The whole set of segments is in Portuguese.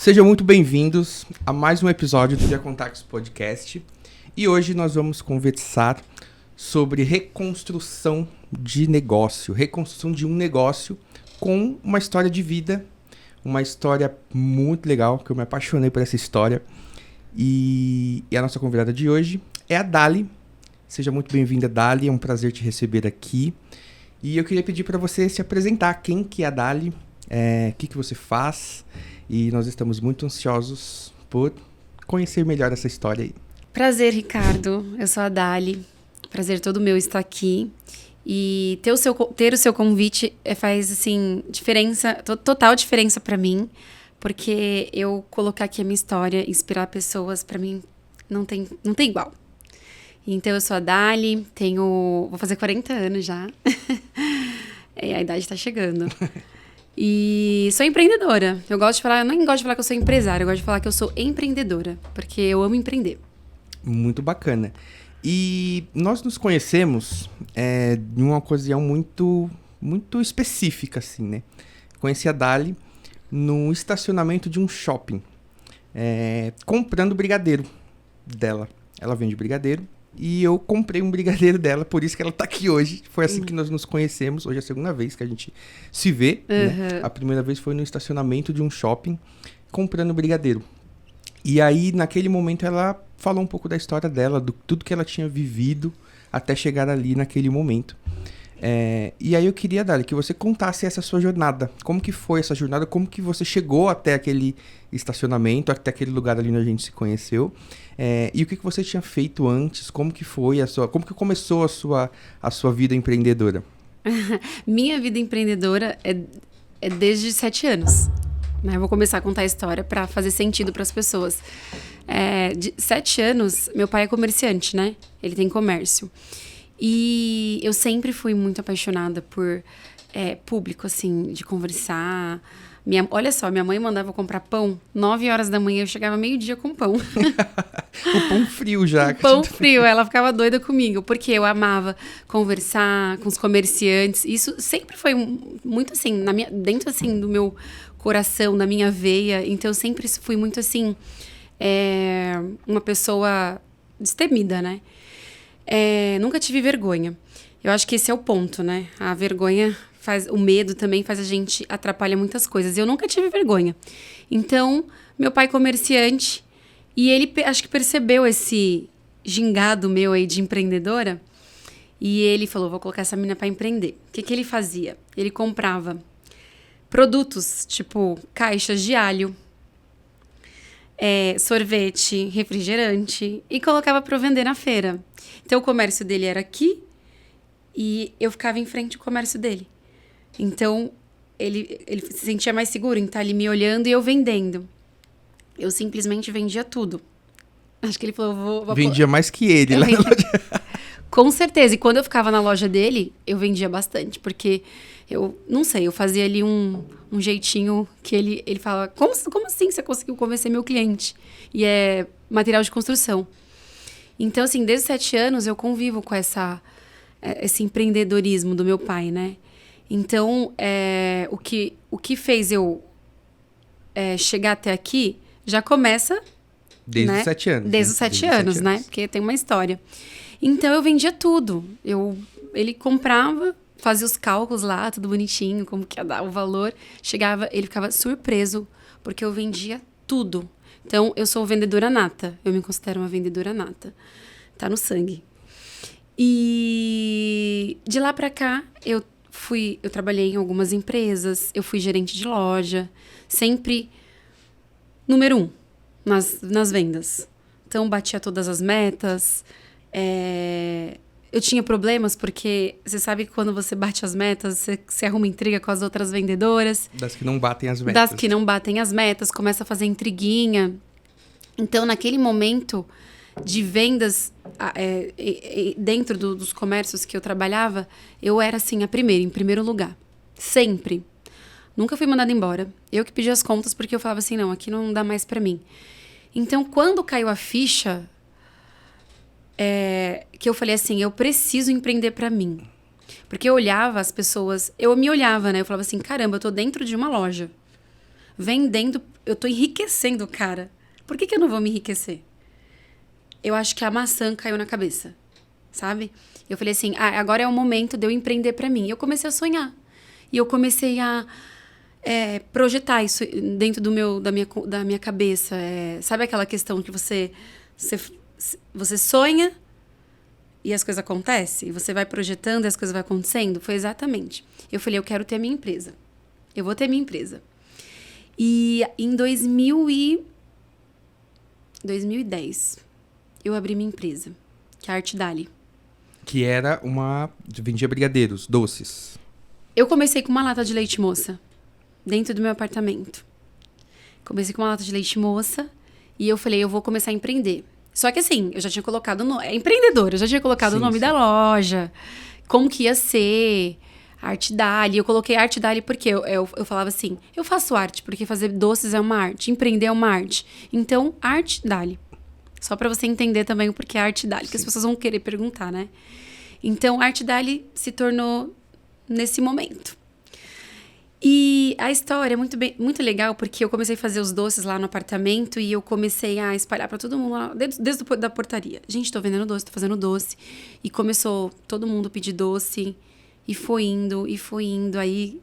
Sejam muito bem-vindos a mais um episódio do Via Contactos Podcast. E hoje nós vamos conversar sobre reconstrução de negócio. Reconstrução de um negócio com uma história de vida. Uma história muito legal, que eu me apaixonei por essa história. E a nossa convidada de hoje é a Dali. Seja muito bem-vinda, Dali. É um prazer te receber aqui. E eu queria pedir para você se apresentar. Quem que é a Dali? O que você faz? E nós estamos muito ansiosos por conhecer melhor essa história aí. Prazer, Ricardo. Eu sou a Dali. Prazer todo meu estar aqui. E ter o seu convite faz, assim, total diferença pra mim. Porque eu colocar aqui a minha história, inspirar pessoas, pra mim, não tem igual. Então, eu sou a Dali, vou fazer 40 anos já. A idade tá chegando. E sou empreendedora. Eu nem gosto de falar que eu sou empresária, eu gosto de falar que eu sou empreendedora, porque eu amo empreender. Muito bacana. E nós nos conhecemos em uma ocasião muito, muito específica, assim, né? Conheci a Dali no estacionamento de um shopping, comprando brigadeiro dela. Ela vende brigadeiro. E eu comprei um brigadeiro dela, por isso que ela tá aqui hoje. Foi assim que nós nos conhecemos. Hoje é a segunda vez que a gente se vê, né? A primeira vez foi no estacionamento de um shopping, comprando brigadeiro. E aí, naquele momento, ela falou um pouco da história dela, do tudo que ela tinha vivido até chegar ali naquele momento. E aí eu queria, Dali, que você contasse essa sua jornada. Como que foi essa jornada? Como que você chegou até aquele estacionamento, até aquele lugar ali onde a gente se conheceu? E o que você tinha feito antes? Como que foi como que começou a sua vida empreendedora? Minha vida empreendedora é desde 7 anos. Né? Vou começar a contar a história para fazer sentido para as pessoas. De 7 anos, meu pai é comerciante, né? Ele tem comércio. E eu sempre fui muito apaixonada por público, assim, de conversar. Olha só, minha mãe mandava eu comprar pão 9 horas da manhã, eu chegava meio-dia com pão. O pão frio já. Pão frio, ela ficava doida comigo, porque eu amava conversar com os comerciantes. Isso sempre foi muito assim, dentro assim do meu coração, da minha veia. Então eu sempre fui muito assim, uma pessoa destemida, né? Nunca tive vergonha. Eu acho que esse é o ponto, né? A vergonha o medo também faz a gente atrapalha muitas coisas. Eu nunca tive vergonha. Então, meu pai comerciante, e ele acho que percebeu esse gingado meu aí de empreendedora, e ele falou, vou colocar essa menina para empreender. O que ele fazia? Ele comprava produtos, tipo caixas de alho, sorvete, refrigerante, e colocava para vender na feira. Então, o comércio dele era aqui, e eu ficava em frente ao comércio dele. Então, ele se sentia mais seguro em estar ali me olhando e eu vendendo. Eu simplesmente vendia tudo. Acho que ele falou, vendia mais que ele lá na loja. Com certeza. E quando eu ficava na loja dele, eu vendia bastante. Porque eu, não sei, eu fazia ali um jeitinho que ele falava, como assim você conseguiu convencer meu cliente? E é material de construção. Então, assim, desde 7 anos eu convivo com esse empreendedorismo do meu pai, né? Então, o que fez eu chegar até aqui já começa... Desde né? os 7 anos. Desde os 7 anos, né? Porque tem uma história. Então, eu vendia tudo. Ele comprava, fazia os cálculos lá, tudo bonitinho, como que ia dar o valor. Chegava, ele ficava surpreso, porque eu vendia tudo. Então, eu sou vendedora nata. Eu me considero uma vendedora nata. Tá no sangue. E de lá pra cá, eu trabalhei em algumas empresas, eu fui gerente de loja, sempre número 1 nas vendas. Então, batia todas as metas. Eu tinha problemas porque você sabe que quando você bate as metas, você arruma intriga com as outras vendedoras. Das que não batem as metas. Das que não batem as metas, começa a fazer intriguinha. Então, naquele momento de vendas dentro dos comércios que eu trabalhava, eu era assim a primeira, em primeiro lugar. Sempre. Nunca fui mandada embora. Eu que pedi as contas porque eu falava assim, não, aqui não dá mais pra mim. Então, quando caiu a ficha, que eu falei assim, eu preciso empreender pra mim. Porque eu olhava as pessoas, eu me olhava, né? Eu falava assim, caramba, eu tô dentro de uma loja. vendendo, eu tô enriquecendo o cara. Por que eu não vou me enriquecer? Eu acho que a maçã caiu na cabeça, sabe? Eu falei assim, agora é o momento de eu empreender pra mim. E eu comecei a sonhar. E eu comecei a projetar isso dentro da minha cabeça. Sabe aquela questão que você sonha e as coisas acontecem? E você vai projetando e as coisas vão acontecendo? Foi exatamente. Eu falei, eu quero ter a minha empresa. Eu vou ter minha empresa. E em 2010, eu abri minha empresa, que é a Arte Dali. Que era vendia brigadeiros, doces. Eu comecei com uma lata de leite moça, dentro do meu apartamento. Comecei com uma lata de leite moça e eu falei, eu vou começar a empreender. Só que assim, eu já tinha colocado empreendedora, eu já tinha colocado o nome da loja, como que ia ser, Arte Dali. Eu coloquei Arte Dali porque eu falava assim, eu faço arte, porque fazer doces é uma arte, empreender é uma arte. Então, Arte Dali. Só pra você entender também o porquê Arte Dali, que as pessoas vão querer perguntar, né? Então, Arte Dali se tornou nesse momento. E a história é muito legal, porque eu comecei a fazer os doces lá no apartamento e eu comecei a espalhar pra todo mundo lá, desde da portaria. Gente, tô vendendo doce, tô fazendo doce. E começou todo mundo pedir doce e foi indo. Aí,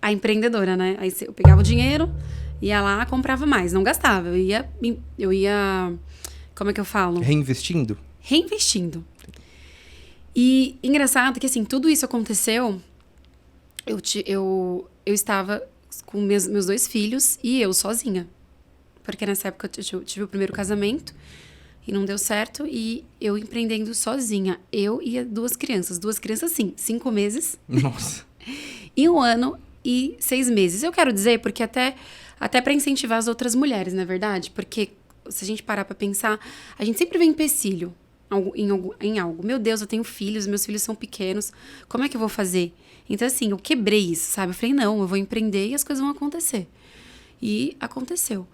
a empreendedora, né? Aí eu pegava o dinheiro, ia lá, comprava mais, não gastava. Eu ia como é que eu falo? Reinvestindo? Reinvestindo. E engraçado que, assim, tudo isso aconteceu, eu estava com meus 2 filhos e eu sozinha. Porque nessa época eu tive o primeiro casamento e não deu certo, e eu empreendendo sozinha. Eu e 2 crianças. 2 crianças, sim, 5 meses. Nossa. E 1 ano e 6 meses. Eu quero dizer, porque até para incentivar as outras mulheres, não é verdade? Porque se a gente parar pra pensar, a gente sempre vê empecilho em algo. Meu Deus, eu tenho filhos, meus filhos são pequenos, como é que eu vou fazer? Então, assim, eu quebrei isso, sabe? Eu falei, não, eu vou empreender e as coisas vão acontecer. E aconteceu.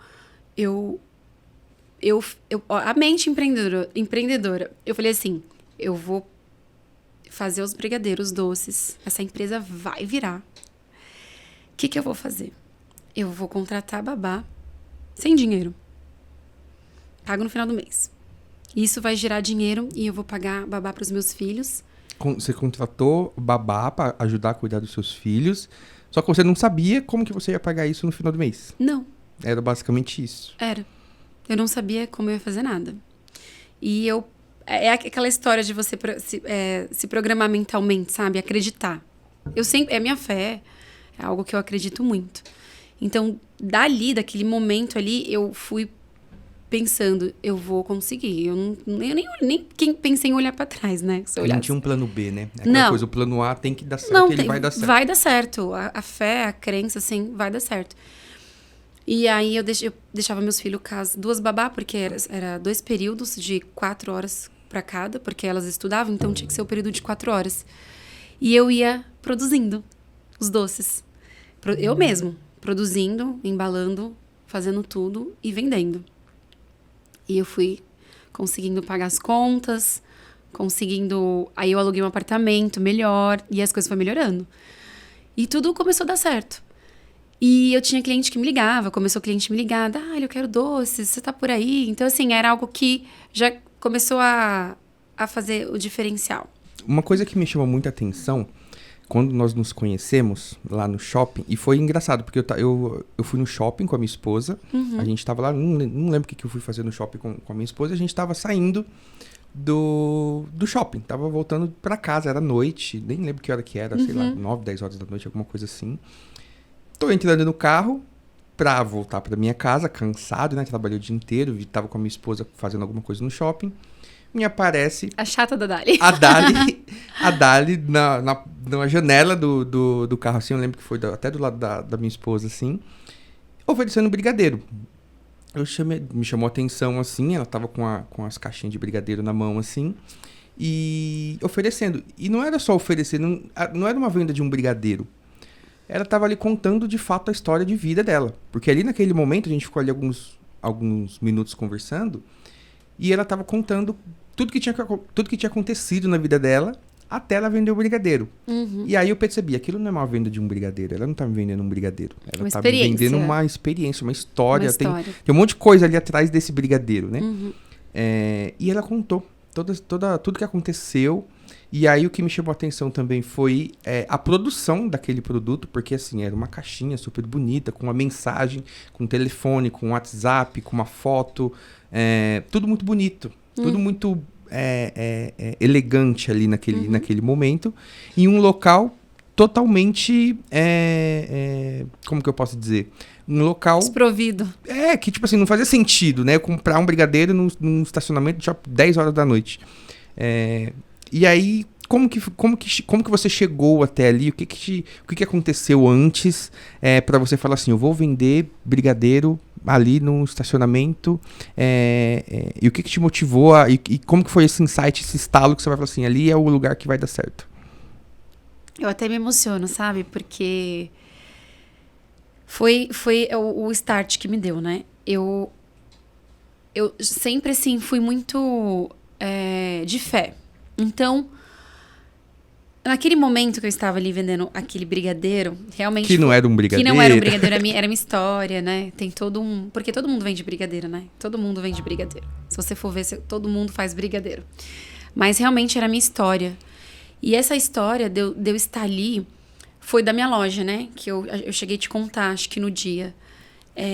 A mente empreendedora, eu falei assim, eu vou fazer os brigadeiros doces, essa empresa vai virar. O que eu vou fazer? Eu vou contratar babá sem dinheiro. Pago no final do mês. Isso vai gerar dinheiro e eu vou pagar babá para os meus filhos. Você contratou babá para ajudar a cuidar dos seus filhos, só que você não sabia como que você ia pagar isso no final do mês. Não. Era basicamente isso. Era. Eu não sabia como eu ia fazer nada. E é aquela história de você se programar mentalmente, sabe? Acreditar. A minha fé é algo que eu acredito muito. Então, daquele momento ali, eu fui pensando, eu vou conseguir. Eu nem pensei em olhar pra trás, né? Não tinha um plano B, né? Aquela coisa, o plano A tem que dar certo, ele vai dar certo. Vai dar certo. A fé, a crença, assim, vai dar certo. E aí eu deixava meus filhos casa, 2 babá, porque era 2 períodos de 4 horas pra cada, porque elas estudavam, então tinha que ser o período de 4 horas. E eu ia produzindo os doces. Eu mesmo, produzindo, embalando, fazendo tudo e vendendo. E eu fui conseguindo pagar as contas, Aí eu aluguei um apartamento melhor e as coisas foram melhorando. E tudo começou a dar certo. E eu tinha cliente que me ligava, começou o cliente me ligar, eu quero doces, você tá por aí? Então, assim, era algo que já começou a fazer o diferencial. Uma coisa que me chamou muita atenção, quando nós nos conhecemos lá no shopping, e foi engraçado, porque eu fui no shopping com a minha esposa, a gente tava lá, não lembro o que eu fui fazer no shopping com a minha esposa, a gente tava saindo do shopping, tava voltando pra casa, era noite, nem lembro que hora que era, sei lá, 9, 10 horas da noite, alguma coisa assim. Tô entrando no carro pra voltar pra minha casa, cansado, né, trabalhei o dia inteiro, tava com a minha esposa fazendo alguma coisa no shopping. Me aparece... A chata da Dali. A Dali na janela do carro, assim, eu lembro que foi até do lado da minha esposa, assim, oferecendo brigadeiro. Me chamou a atenção, assim, ela tava com as caixinhas de brigadeiro na mão, assim, e oferecendo. E não era só oferecer, não era uma venda de um brigadeiro. Ela tava ali contando, de fato, a história de vida dela. Porque ali, naquele momento, a gente ficou ali alguns minutos conversando, e ela tava contando tudo que tinha acontecido na vida dela até ela vender o brigadeiro. E aí eu percebi, aquilo não é uma venda de um brigadeiro, ela não tá me vendendo um brigadeiro. Ela tá me vendendo uma experiência, uma história. Tem um monte de coisa ali atrás desse brigadeiro, né? E ela contou tudo que aconteceu. E aí o que me chamou a atenção também foi a produção daquele produto, porque assim, era uma caixinha super bonita, com uma mensagem, com um telefone, com um WhatsApp, com uma foto, tudo muito bonito, tudo muito elegante ali naquele momento, em um local totalmente, como que eu posso dizer? Um local... Desprovido. Que tipo assim, não fazia sentido, né? Eu comprar um brigadeiro num estacionamento de 10 horas da noite. E aí, como que você chegou até ali? O que aconteceu antes para você falar assim, eu vou vender brigadeiro ali no estacionamento? E o que te motivou? E como que foi esse insight, esse estalo que você vai falar assim, ali é o lugar que vai dar certo? Eu até me emociono, sabe? Porque foi o start que me deu, né? Eu sempre, assim, fui muito de fé. Então, naquele momento que eu estava ali vendendo aquele brigadeiro, realmente... Que não era um brigadeiro. Que não era um brigadeiro, era minha história, né? Tem todo um... Porque todo mundo vende brigadeiro, né? Todo mundo vende brigadeiro. Se você for ver, todo mundo faz brigadeiro. Mas realmente era a minha história. E essa história de eu estar ali foi da minha loja, né? Que eu cheguei a te contar, acho que no dia.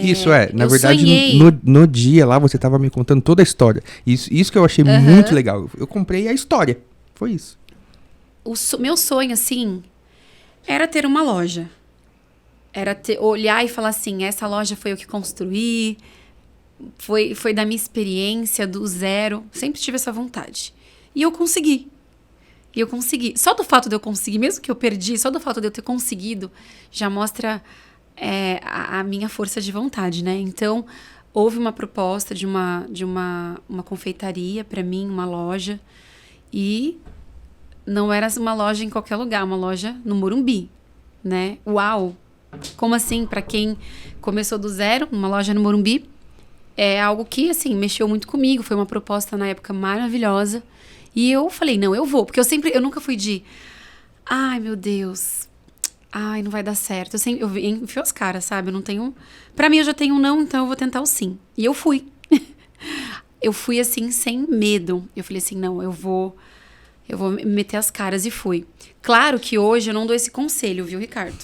Isso na verdade, no dia lá você estava me contando toda a história. Isso que eu achei muito legal. Eu comprei a história. Foi isso. Meu sonho, assim, era ter uma loja. Era olhar e falar assim, essa loja foi eu que construí, foi da minha experiência, do zero. Sempre tive essa vontade. E eu consegui. Só do fato de eu conseguir, mesmo que eu perdi, só do fato de eu ter conseguido, já mostra a minha força de vontade, né? Então, houve uma proposta de uma confeitaria para mim, uma loja. E não era uma loja em qualquer lugar, uma loja no Morumbi, né? Uau! Como assim? Para quem começou do zero, uma loja no Morumbi, é algo que, assim, mexeu muito comigo. Foi uma proposta, na época, maravilhosa. E eu falei, não, eu vou. Porque eu nunca fui de... Ai, meu Deus. Ai, não vai dar certo. Eu enfio as caras, sabe? Eu não tenho... Pra mim, eu já tenho um não, então eu vou tentar o sim. E eu fui. Eu fui, assim, sem medo. Eu falei assim, não, eu vou me meter as caras e fui. Claro que hoje eu não dou esse conselho, viu, Ricardo?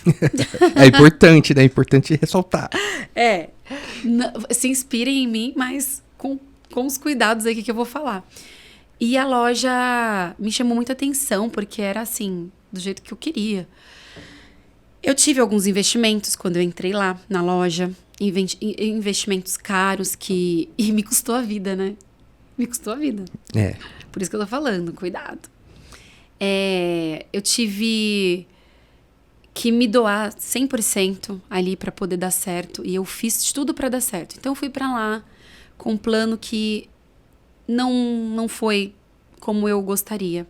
É importante, né? É importante ressaltar. Se inspirem em mim, mas com os cuidados aí que eu vou falar. E a loja me chamou muita atenção, porque era assim, do jeito que eu queria. Eu tive alguns investimentos quando eu entrei lá na loja. Investimentos caros que... E me custou a vida, né? Me custou a vida. Por isso que eu tô falando, cuidado. Eu tive que me doar 100% ali para poder dar certo. E eu fiz de tudo para dar certo. Então eu fui para lá com um plano que não foi como eu gostaria.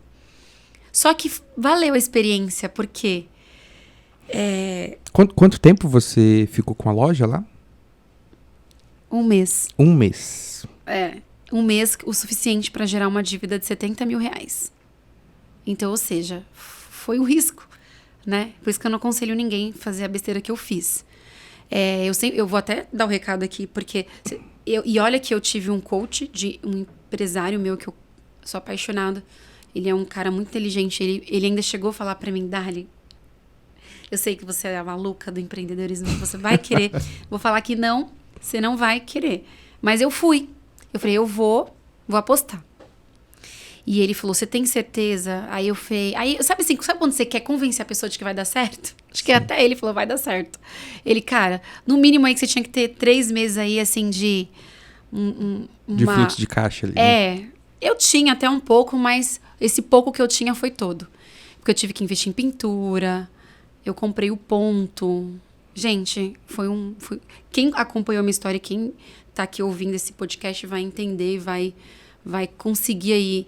Só que valeu a experiência, porque... Quanto tempo você ficou com a loja lá? 1 mês. 1 mês. 1 mês, o suficiente para gerar uma dívida de 70 mil reais. Então, ou seja, foi um risco, né? Por isso que eu não aconselho ninguém fazer a besteira que eu fiz. Eu vou até dar o recado aqui, porque... E olha que eu tive um coach, um empresário meu, que eu sou apaixonada. Ele é um cara muito inteligente. Ele ainda chegou a falar para mim, Darly, eu sei que você é a maluca do empreendedorismo, você vai querer. Vou falar que não, você não vai querer. Mas eu fui. Eu falei, eu vou apostar. E ele falou, você tem certeza? Aí eu falei... Sabe quando você quer convencer a pessoa de que vai dar certo? Acho que até ele falou, vai dar certo. Ele, cara, no mínimo aí que você tinha que ter 3 meses aí, assim, de... de fluxo de caixa ali. Né? Eu tinha até um pouco, mas esse pouco que eu tinha foi todo. Porque eu tive que investir em pintura, eu comprei o ponto. Gente, quem acompanhou a minha história, quem tá aqui ouvindo esse podcast vai entender, vai conseguir aí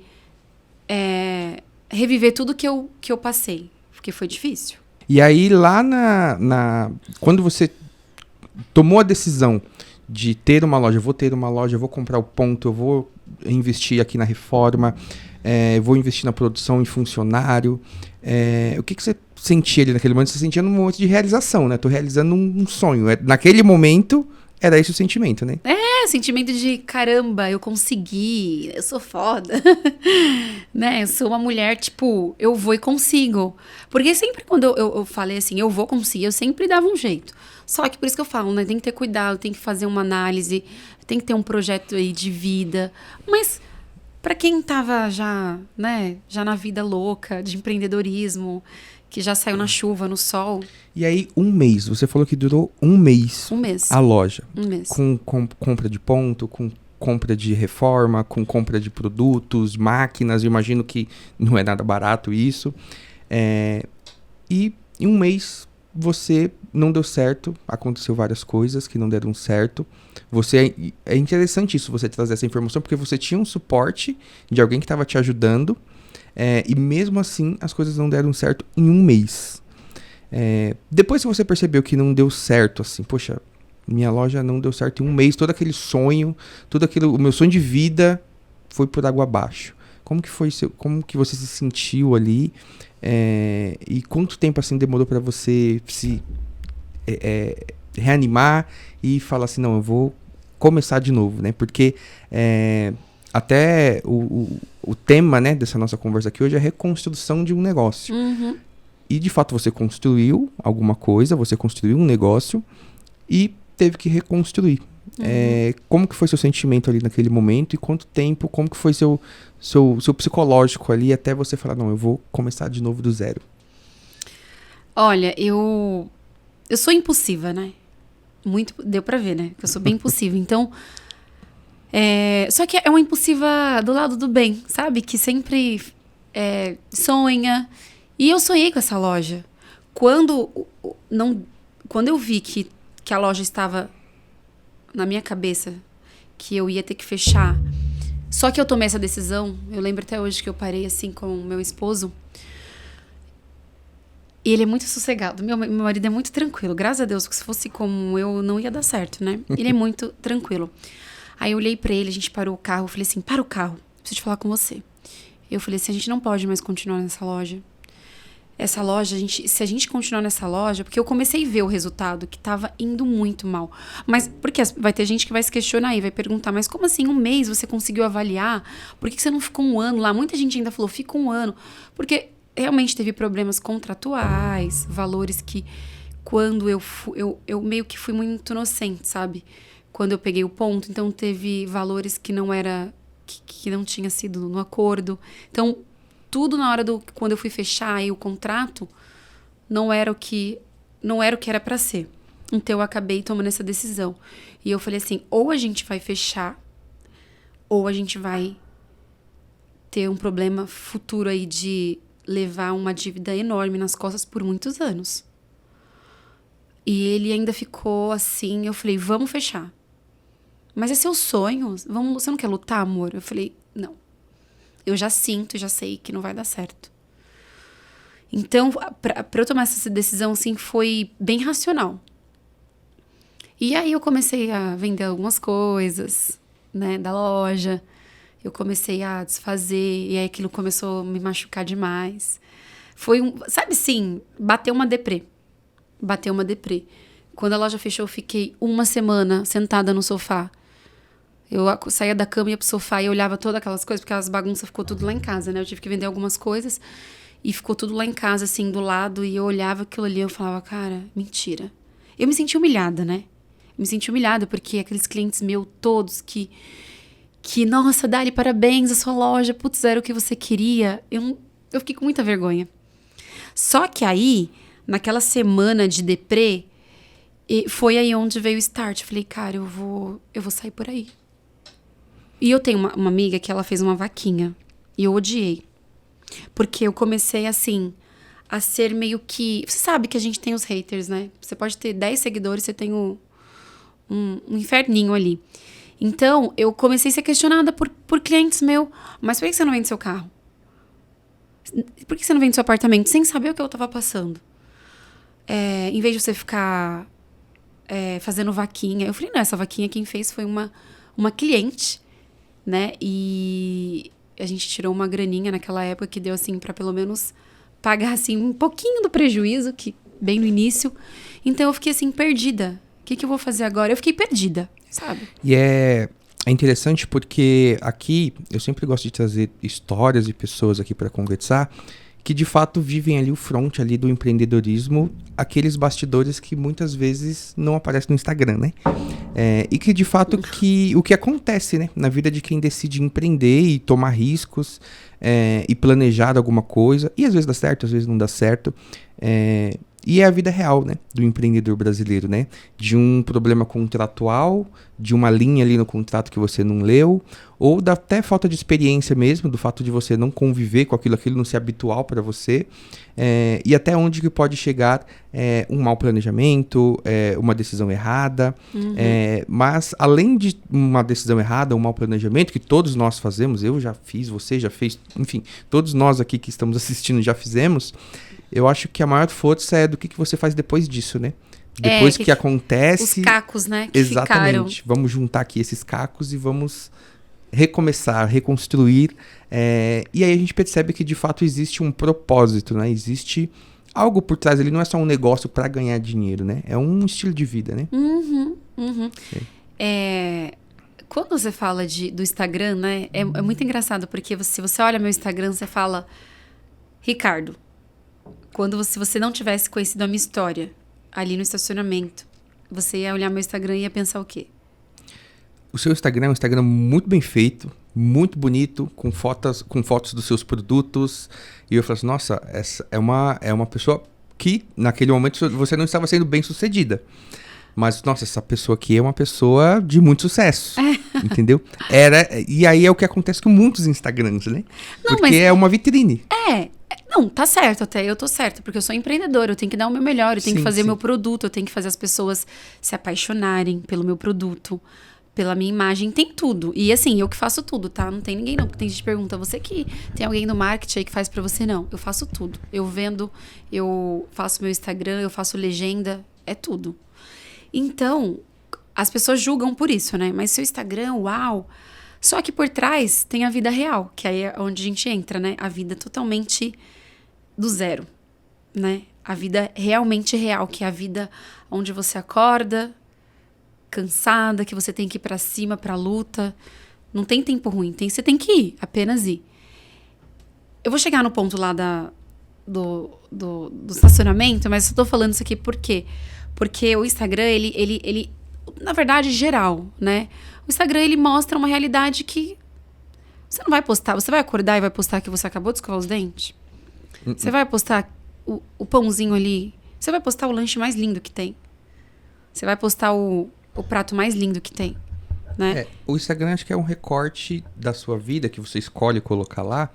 reviver tudo que eu passei, porque foi difícil. E aí lá quando você tomou a decisão de ter uma loja, eu vou ter uma loja, eu vou comprar o ponto, eu vou investir aqui na reforma, Vou investir na produção, em funcionário. O que você sentia ali naquele momento? Você sentia num momento de realização, né? Tô realizando um sonho. Naquele momento, era esse o sentimento, né? Sentimento de caramba, eu consegui, eu sou foda. Né? Eu sou uma mulher, tipo, eu vou e consigo. Porque sempre quando eu falei assim, eu vou conseguir, eu sempre dava um jeito. Só que por isso que eu falo, né? Tem que ter cuidado, tem que fazer uma análise, tem que ter um projeto aí de vida. Mas para quem tava já, né, já na vida louca de empreendedorismo, que já saiu na chuva, no sol. E aí, um mês. Você falou que durou um mês. Um mês. A loja. Um mês. Com compra de ponto, com compra de reforma, com compra de produtos, máquinas. Eu imagino que não é nada barato isso. E em um mês, você não deu certo. Aconteceu várias coisas que não deram certo. É interessante isso, você trazer essa informação, porque você tinha um suporte de alguém que estava te ajudando. E mesmo assim, as coisas não deram certo em um mês. Depois que você percebeu que não deu certo, assim, poxa, minha loja não deu certo em um mês, todo aquele sonho, o meu sonho de vida foi por água abaixo. Como que você se sentiu ali? E quanto tempo assim demorou para você se reanimar e falar assim, não, eu vou começar de novo, né? Porque até o tema, né, dessa nossa conversa aqui hoje é a reconstrução de um negócio. Uhum. E, de fato, você construiu alguma coisa, você construiu um negócio e teve que reconstruir. Como que foi seu sentimento ali naquele momento e quanto tempo, como que foi seu psicológico ali até você falar, não, eu vou começar de novo do zero? Olha, eu sou impulsiva, né? Deu pra ver, né? Que eu sou bem impulsiva. Então, só que é uma impulsiva do lado do bem, sabe? Que sempre sonha. E eu sonhei com essa loja. Quando eu vi que a loja estava na minha cabeça, que eu ia ter que fechar. Só que eu tomei essa decisão, eu lembro até hoje que eu parei assim com o meu esposo. E ele é muito sossegado. Meu marido é muito tranquilo. Graças a Deus, porque se fosse como eu, não ia dar certo, né? Ele é muito tranquilo. Aí eu olhei pra ele, a gente parou o carro. Eu falei assim, para o carro, preciso falar com você. Eu falei assim, a gente não pode mais continuar nessa loja. Essa loja, se a gente continuar nessa loja... Porque eu comecei a ver o resultado, que tava indo muito mal. Mas, porque vai ter gente que vai se questionar e vai perguntar, mas como assim, um mês você conseguiu avaliar? Por que você não ficou um ano lá? Muita gente ainda falou, fica um ano. Porque realmente teve problemas contratuais, valores que... Quando eu meio que fui muito inocente, sabe? Quando eu peguei o ponto, então teve valores que não era... Que não tinha sido no acordo. Então... Tudo na hora quando eu fui fechar aí o contrato, não era o que era para ser. Então eu acabei tomando essa decisão. E eu falei assim, ou a gente vai fechar, ou a gente vai ter um problema futuro aí de levar uma dívida enorme nas costas por muitos anos. E ele ainda ficou assim, eu falei, vamos fechar. Mas é seu sonho, você não quer lutar, amor? Eu falei, não. Eu já sinto, já sei que não vai dar certo. Então, pra eu tomar essa decisão, assim, foi bem racional. E aí eu comecei a vender algumas coisas, né, da loja. Eu comecei a desfazer, e aí aquilo começou a me machucar demais. Sabe assim, bateu uma deprê. Quando a loja fechou, eu fiquei uma semana sentada no sofá. Eu saía da cama, ia pro sofá e olhava todas aquelas coisas, porque as bagunças ficou tudo lá em casa, né? Eu tive que vender algumas coisas e ficou tudo lá em casa, assim, do lado. E eu olhava aquilo ali e eu falava, cara, mentira. Eu me senti humilhada, né? Me senti humilhada porque aqueles clientes meus todos que nossa, Dali, parabéns, a sua loja, putz, era o que você queria. Eu fiquei com muita vergonha. Só que aí, naquela semana de deprê, foi aí onde veio o start. Eu falei, cara, eu vou sair por aí. E eu tenho uma amiga que ela fez uma vaquinha. E eu odiei. Porque eu comecei, assim, a ser meio que... Você sabe que a gente tem os haters, né? Você pode ter 10 seguidores, você tem um inferninho ali. Então, eu comecei a ser questionada por clientes meus. Mas por que você não vende seu carro? Por que você não vende seu apartamento? Sem saber o que eu tava passando. Em vez de você ficar fazendo vaquinha. Eu falei, não, essa vaquinha quem fez foi uma cliente, né? E a gente tirou uma graninha naquela época que deu, assim, pra pelo menos pagar, assim, um pouquinho do prejuízo, que bem no início. Então eu fiquei, assim, perdida. O que eu vou fazer agora? Eu fiquei perdida, sabe? E é interessante porque aqui eu sempre gosto de trazer histórias de pessoas aqui para conversar que de fato vivem ali o front ali do empreendedorismo, aqueles bastidores que muitas vezes não aparecem no Instagram, né? E que de fato o que acontece, né, na vida de quem decide empreender e tomar riscos e planejar alguma coisa, e às vezes dá certo, às vezes não dá certo. E é a vida real, né, do empreendedor brasileiro, né? De um problema contratual, de uma linha ali no contrato que você não leu, ou da até falta de experiência mesmo, do fato de você não conviver com aquilo não ser habitual para você, e até onde que pode chegar um mau planejamento, uma decisão errada. Mas além de uma decisão errada, um mau planejamento, que todos nós fazemos, eu já fiz, você já fez, enfim, todos nós aqui que estamos assistindo já fizemos. Eu acho que a maior força é do que você faz depois disso, né? Depois que acontece... Os cacos, né? Que exatamente. ficaram. Vamos juntar aqui esses cacos e vamos recomeçar, reconstruir. E aí a gente percebe que de fato existe um propósito, né? Existe algo por trás ali, não é só um negócio para ganhar dinheiro, né? É um estilo de vida, né? Quando você fala do Instagram, né? É muito engraçado, porque se você olha meu Instagram, você fala... Ricardo, se você não tivesse conhecido a minha história ali no estacionamento, você ia olhar meu Instagram e ia pensar o quê? O seu Instagram é um Instagram muito bem feito, muito bonito, com fotos dos seus produtos. E eu falo assim, nossa, essa é uma pessoa que naquele momento você não estava sendo bem sucedida. Mas, nossa, essa pessoa aqui é uma pessoa de muito sucesso, entendeu? E aí é o que acontece com muitos Instagrams, né? Não, porque é uma vitrine. Não, tá certo até, eu tô certa, porque eu sou empreendedora, eu tenho que dar o meu melhor, eu tenho que fazer sim. meu produto, eu tenho que fazer as pessoas se apaixonarem pelo meu produto, pela minha imagem, tem tudo. E assim, eu que faço tudo, tá? Não tem ninguém não, porque tem gente que pergunta, você que tem alguém no marketing aí que faz pra você? Não, eu faço tudo. Eu vendo, eu faço meu Instagram, eu faço legenda, é tudo. Então, as pessoas julgam por isso, né? Mas seu Instagram, uau! Só que por trás tem a vida real, que aí é onde a gente entra, né? A vida totalmente do zero, né? A vida realmente real, que é a vida onde você acorda cansada, que você tem que ir pra cima, pra luta. Não tem tempo ruim, você tem que ir, apenas ir. Eu vou chegar no ponto lá do estacionamento, mas eu tô falando isso aqui por quê? Porque o Instagram, ele na verdade, geral, né? O Instagram, ele mostra uma realidade que você não vai postar. Você vai acordar e vai postar que você acabou de escovar os dentes? Você vai postar o pãozinho ali? Você vai postar o lanche mais lindo que tem? Você vai postar o prato mais lindo que tem, né? O Instagram acho que é um recorte da sua vida que você escolhe colocar lá,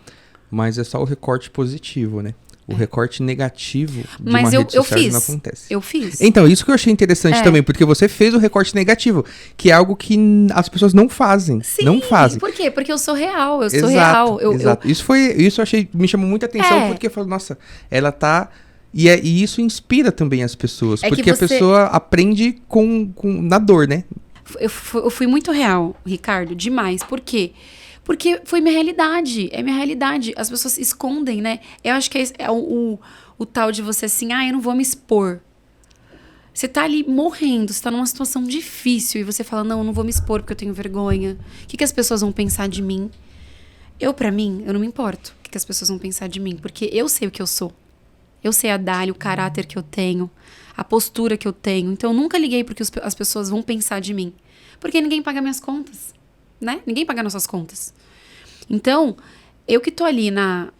mas é só o recorte positivo, né? O recorte negativo de uma rede social não acontece. Eu fiz. Então, isso que eu achei interessante também, porque você fez o recorte negativo, que é algo que as pessoas não fazem. Sim, não fazem. Por quê? Porque eu sou real, eu sou exato, real. Exato. Isso eu achei, me chamou muita atenção, porque eu falo, nossa, ela tá... E isso inspira também as pessoas, porque a pessoa aprende na dor, né? Eu fui muito real, Ricardo, demais. Por quê? Porque foi minha realidade, é minha realidade. As pessoas escondem, né? Eu acho que é o tal de você assim, eu não vou me expor. Você tá ali morrendo, você tá numa situação difícil e você fala, não, eu não vou me expor porque eu tenho vergonha. O que as pessoas vão pensar de mim? Pra mim, eu não me importo o que as pessoas vão pensar de mim, porque eu sei o que eu sou. Eu sei a Dália, o caráter que eu tenho, a postura que eu tenho. Então, eu nunca liguei porque as pessoas vão pensar de mim. Porque ninguém paga minhas contas, né? Ninguém paga nossas contas. Então, eu que tô ali na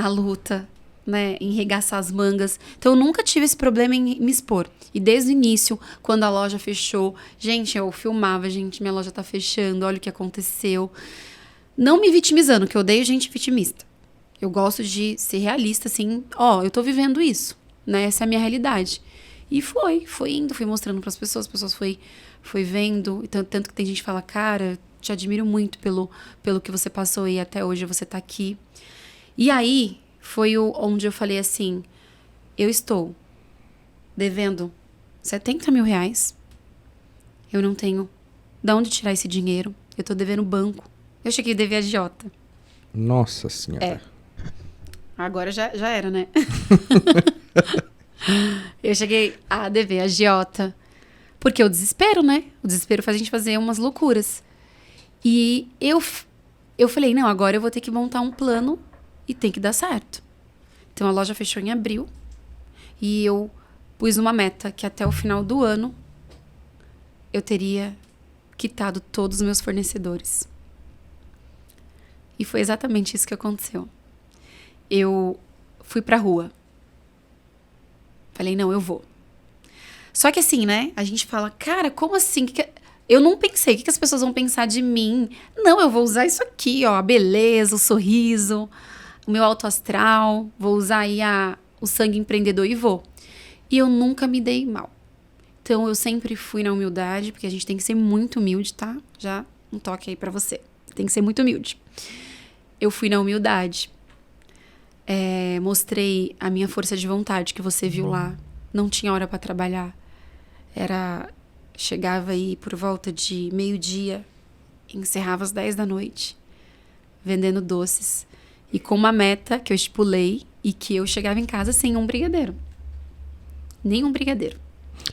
luta, né? Em regaçar as mangas. Então, eu nunca tive esse problema em me expor. E desde o início, quando a loja fechou, gente, eu filmava, gente, minha loja tá fechando, olha o que aconteceu. Não me vitimizando, que eu odeio gente vitimista. Eu gosto de ser realista, assim, eu tô vivendo isso, né? Essa é a minha realidade. E foi indo, fui mostrando para as pessoas foi vendo, tanto que tem gente que fala, cara, te admiro muito pelo que você passou e até hoje você tá aqui. E aí, foi onde eu falei assim, eu estou devendo 70 mil reais, eu não tenho de onde tirar esse dinheiro, eu tô devendo banco, eu cheguei a dever agiota. Nossa senhora. É. Agora já era, né? Eu cheguei a dever agiota. Porque o desespero, né? O desespero faz a gente fazer umas loucuras. E eu falei, não, agora eu vou ter que montar um plano e tem que dar certo. Então a loja fechou em abril. E eu pus uma meta que até o final do ano eu teria quitado todos os meus fornecedores. E foi exatamente isso que aconteceu. Eu fui pra rua. Falei, não, eu vou. Só que assim, né? A gente fala, cara, como assim? Eu não pensei, o que as pessoas vão pensar de mim? Não, eu vou usar isso aqui, ó, a beleza, o sorriso, o meu alto astral, vou usar aí o sangue empreendedor e vou. E eu nunca me dei mal. Então, eu sempre fui na humildade, porque a gente tem que ser muito humilde, tá? Já um toque aí pra você. Tem que ser muito humilde. Eu fui na humildade. Mostrei a minha força de vontade, que você viu lá. Não tinha hora pra trabalhar. Chegava aí por volta de meio-dia, encerrava às 10 da noite, vendendo doces. E com uma meta que eu estipulei e que eu chegava em casa sem um brigadeiro. Nenhum brigadeiro.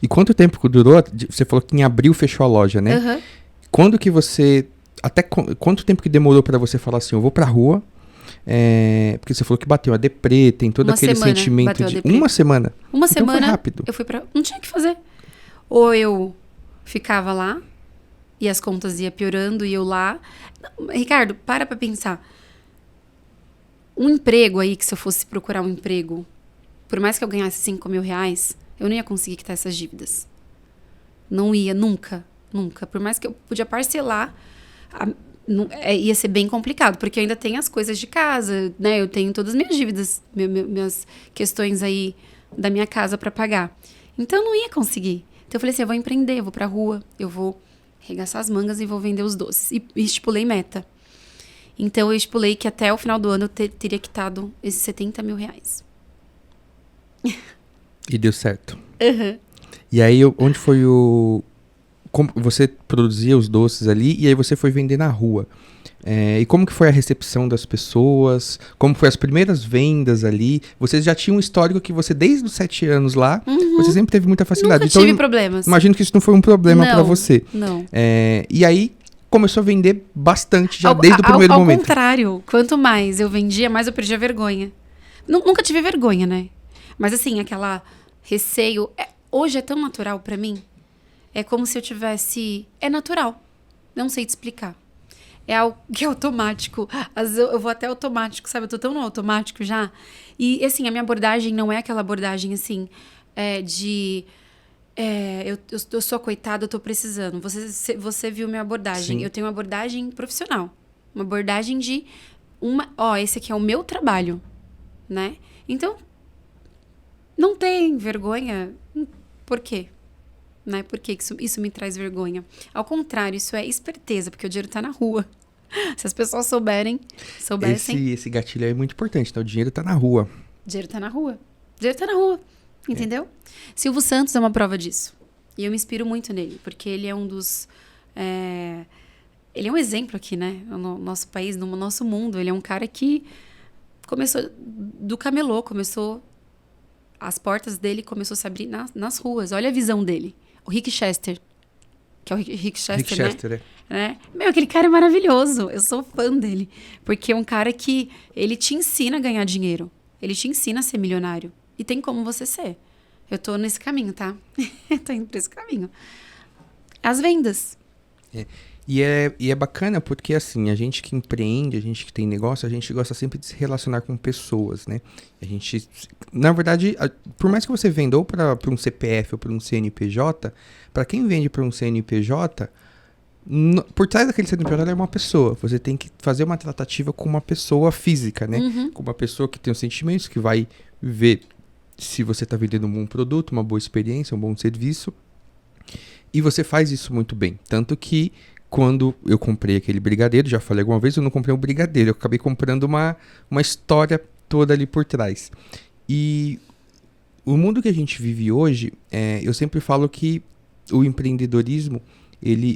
E quanto tempo durou? Você falou que em abril fechou a loja, né? Uhum. Quando que você... quanto tempo que demorou pra você falar assim, eu vou pra rua? Porque você falou que bateu a deprê, tem todo aquele sentimento de... Uma semana? Uma então semana, foi rápido. eu fui pra... Não tinha o que fazer. Ou eu ficava lá e as contas iam piorando e eu lá... Não, Ricardo, para pra pensar. Um emprego aí, que se eu fosse procurar um emprego, por mais que eu ganhasse 5 mil reais, eu não ia conseguir quitar essas dívidas. Não ia, nunca. Nunca. Por mais que eu podia parcelar, ia ser bem complicado, porque eu ainda tenho as coisas de casa, né? Eu tenho todas as minhas dívidas, minhas questões aí da minha casa para pagar. Então, eu não ia conseguir. Então, eu falei assim, eu vou empreender, eu vou pra rua, eu vou arregaçar as mangas e vou vender os doces. E estipulei meta. Então, eu estipulei que até o final do ano eu teria quitado esses 70 mil reais. E deu certo. Uhum. E aí, onde foi como você produzia os doces ali e aí você foi vender na rua. E como que foi a recepção das pessoas? Como foi as primeiras vendas ali? Vocês já tinham um histórico que você, desde os 7 anos lá, você sempre teve muita facilidade. Nunca tive problemas. Imagino que isso não foi um problema pra você. Não. E aí, começou a vender bastante já desde o primeiro momento. Ao contrário, quanto mais eu vendia, mais eu perdia vergonha. Nunca tive vergonha, né? Mas assim, aquela receio... Hoje é tão natural pra mim. É como se eu tivesse... É natural. Não sei te explicar. É algo que é automático. Às vezes eu vou até automático, sabe? Eu tô tão no automático já. E, assim, a minha abordagem não é aquela abordagem, assim, eu sou coitada, eu tô precisando. Você viu minha abordagem. Sim. Eu tenho uma abordagem profissional. Uma abordagem de... esse aqui é o meu trabalho, né? Então, não tem vergonha. Por quê? Né? Por que isso me traz vergonha? Ao contrário, isso é esperteza, porque o dinheiro tá na rua. Se as pessoas soubessem... Esse gatilho aí é muito importante, tá? O dinheiro tá na rua. O dinheiro tá na rua. O dinheiro tá na rua. Entendeu? Silvio Santos é uma prova disso. E eu me inspiro muito nele, porque ele é um dos... Ele é um exemplo aqui, né? No nosso país, no nosso mundo. Ele é um cara que começou do camelô, as portas dele começou a se abrir nas ruas. Olha a visão dele. O Rick Chester, que é o Rick Chester, Rick Chester, né? Aquele cara é maravilhoso. Eu sou fã dele. Porque é um cara que ele te ensina a ganhar dinheiro. Ele te ensina a ser milionário. E tem como você ser. Eu tô nesse caminho, tá? Tô indo pra esse caminho. As vendas. E é bacana porque, assim, a gente que empreende, a gente que tem negócio, a gente gosta sempre de se relacionar com pessoas, né? A gente, na verdade, por mais que você venda ou para um CPF ou para um CNPJ, para quem vende para um CNPJ, por trás daquele CNPJ é uma pessoa. Você tem que fazer uma tratativa com uma pessoa física, né? Uhum. Com uma pessoa que tem os sentimentos, que vai ver se você está vendendo um bom produto, uma boa experiência, um bom serviço. E você faz isso muito bem. Tanto que quando eu comprei aquele brigadeiro, já falei alguma vez, eu não comprei um brigadeiro, eu acabei comprando uma história toda ali por trás. E o mundo que a gente vive hoje, eu sempre falo que o empreendedorismo,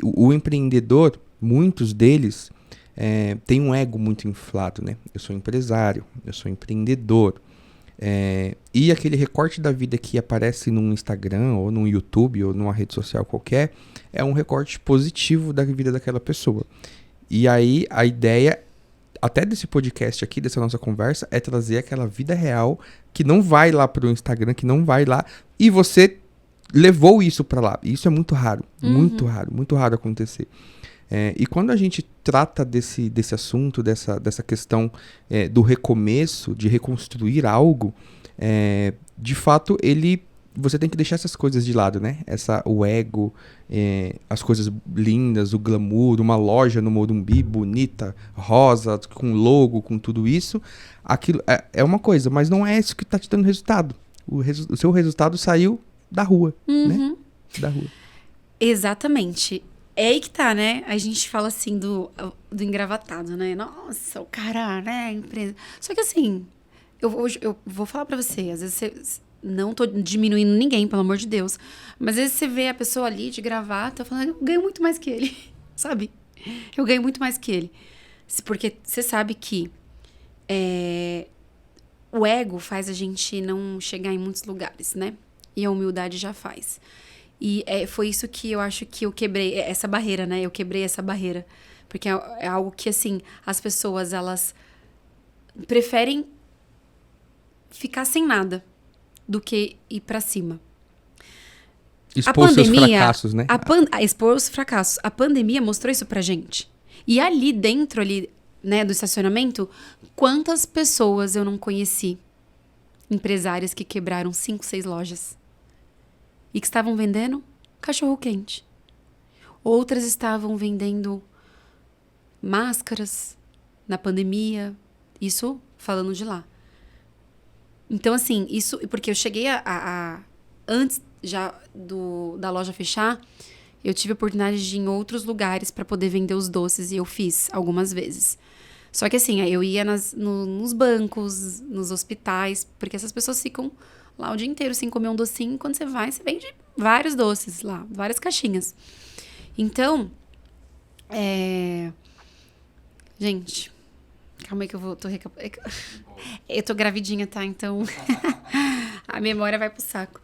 o empreendedor, muitos deles, tem um ego muito inflado, né? Eu sou empresário, eu sou empreendedor. E aquele recorte da vida que aparece num Instagram, ou num YouTube, ou numa rede social qualquer, é um recorte positivo da vida daquela pessoa. E aí, a ideia, até desse podcast aqui, dessa nossa conversa, é trazer aquela vida real que não vai lá pro Instagram, que não vai lá, e você levou isso pra lá. E isso é muito raro, muito raro acontecer. E quando a gente trata desse assunto, dessa questão do recomeço, de reconstruir algo, de fato, você tem que deixar essas coisas de lado, né? O ego, as coisas lindas, o glamour, uma loja no Morumbi bonita, rosa, com logo, com tudo isso. Aquilo é uma coisa, mas não é isso que está te dando resultado. O seu resultado saiu da rua, né? Da rua. Exatamente. É aí que tá, né? A gente fala assim do engravatado, né? Nossa, o cara, né? Empresa. Só que assim, eu vou falar pra você, às vezes você... Não tô diminuindo ninguém, pelo amor de Deus. Mas às vezes você vê a pessoa ali de gravata, falando, eu ganho muito mais que ele, sabe? Eu ganho muito mais que ele. Porque você sabe que o ego faz a gente não chegar em muitos lugares, né? E a humildade já faz. E foi isso que eu acho que eu quebrei, essa barreira, né? Eu quebrei essa barreira. Porque é algo que, assim, as pessoas, elas preferem ficar sem nada do que ir pra cima. Expor seus fracassos, né? Expor os fracassos. A pandemia mostrou isso pra gente. E ali dentro, né, do estacionamento, quantas pessoas eu não conheci? Empresárias que quebraram 5, 6 lojas. E que estavam vendendo cachorro-quente. Outras estavam vendendo máscaras na pandemia. Isso falando de lá. Então, assim, isso... Porque eu cheguei antes já da loja fechar, eu tive a oportunidade de ir em outros lugares para poder vender os doces. E eu fiz algumas vezes. Só que, assim, eu ia nos bancos, nos hospitais, porque essas pessoas ficam lá o dia inteiro sem comer um docinho. Quando você vai, você vende vários doces lá, várias caixinhas. Então, gente... Calma aí que eu eu tô gravidinha, tá? Então, a memória vai pro saco.